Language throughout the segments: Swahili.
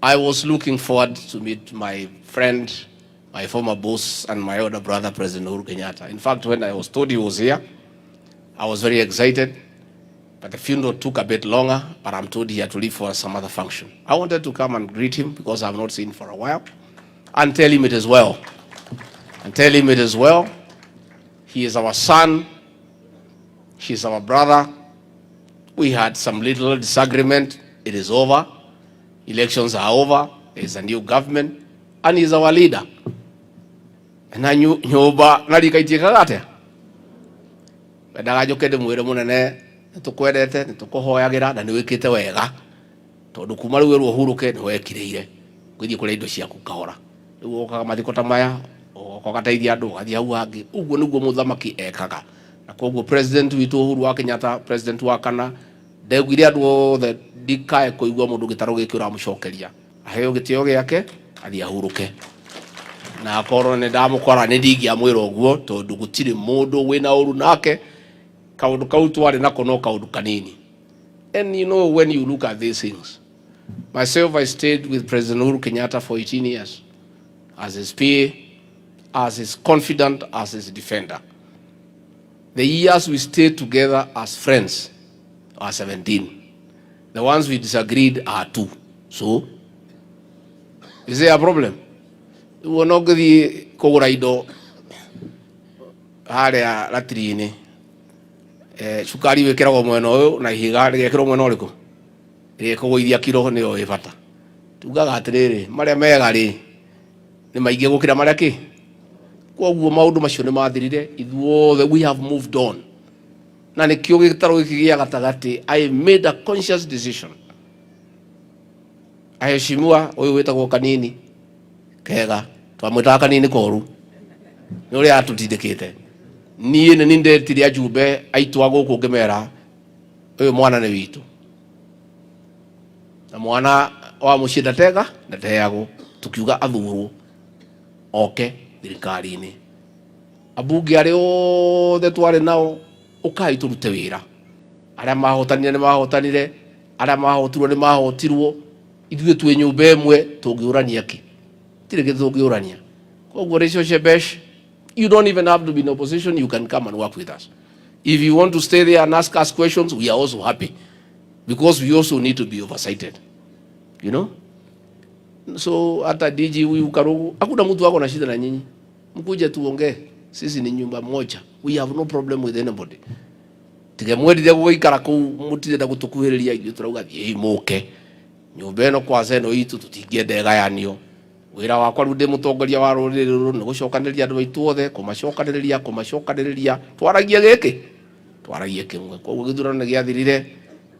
I was looking forward to meet my friend, my former boss, and my older brother, President UHURU Kenyatta. In fact, when I was told he was here, I was very excited, but the funeral took a bit longer, but I'm told he had to leave for some other function. I wanted to come and greet him because I've not seen him for a while, and tell him it is well. He is our son, he's our brother. We had some little disagreement. It is over. Elections are over. There's a new government, and he's our leader. And I knew nyoba narikaitika gate. Bendaga jokede mwire munene nitukwendete nitukuhoyagira na niwikite wega. Tondu kuma riu ruhuruke ni wekireire. Gwithie kuri indo ciaku kahora. Riu okaga mathiko ta maya, okagateithia andu gathie hau hangi. Uguo niguo muthamaki ekaga. Na koguo president witu UHURU wa Kenyatta, president wa kana, ndegwire andu othe ndikae kuigua mundu gitaro giki uramucokeria. Aheo gitio giake athie ahuruke. Na akorwo ni ndamukora ni ndingiamwira uguo tondu gutiri mundu wina uru nake. Kaundu kau twari nako no kaundu kanini. And you know, when you look at these things, myself, I stayed with President UHURU Kenyatta for 18 years as his PA, as his confidant, as his defender. The years we stayed together as friends are 17. The ones we disagreed are 2. So, is there a problem? We were not going to go to the Shukari wekera mwena uyu na ihiga rigekero mwena uriku rigekugoithia kiro ni o ibata tugaga atiriri maria mega ri ni maingi gukira maria ki koguo maundu macio ni mathirire ithuothe we have moved on na ni kio gitaro gikigia gatagati. I made a conscious decision. Aheshimiwa uyu wetagwo kanini kega twamwita kanini koru ni uri atutindikite niĩ nĩ ndetire ajumbe aitu aguku ngimera uyu mwana ni witu na mwana wa mucinda tega na teago tukiuga athurwo oke thirikari-ini abunge ari othe twari nao ukai turute wira aria mahotanire ni mahotanire aria mahotirwo ni mahotirwo ithuĩ twĩ nyũmba ĩmwe tũngiũrania ki tire gĩtũ tũngiũrania koguo relationship besh. You don't even have to be in opposition. You can come and work with us. If you want to stay there and ask us questions, we are also happy. Because we also need to be oversighted. You know? So, hata DG huyu Karugu, hakuna mtu wako na shida na nyinyi. Mkuje tuongee. Sisi ni nyumba moja. We have no problem with anybody. Tigemwendithia guikara kuu mutire gutukuhiriria ithuĩ turauga thii muke. Nyumba ĩno kwa zeno itu tutingiende gayanio. Wira wakwa riu ndi mutongoria wa ruriri ruru ni gucokaniria andu aitu othe kumacokaniriria twaragie kimwe koguo githurano giathirire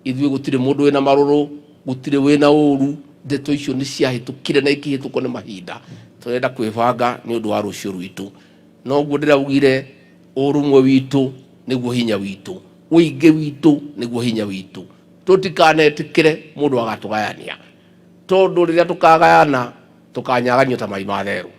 ithuĩ gutire mundu wina maruru gutire wina uru ndeto icio ni ciahitukire na ikihituko ni mahinda turenda kwibanga ni undu wa rucio rwitu no guo ndiraugire urumwe witu niguo hinya witu uingi witu niguo hinya witu tutikanetikire mundu agatugayania tondu riria tukagayana tukanyaganio ta mai matheru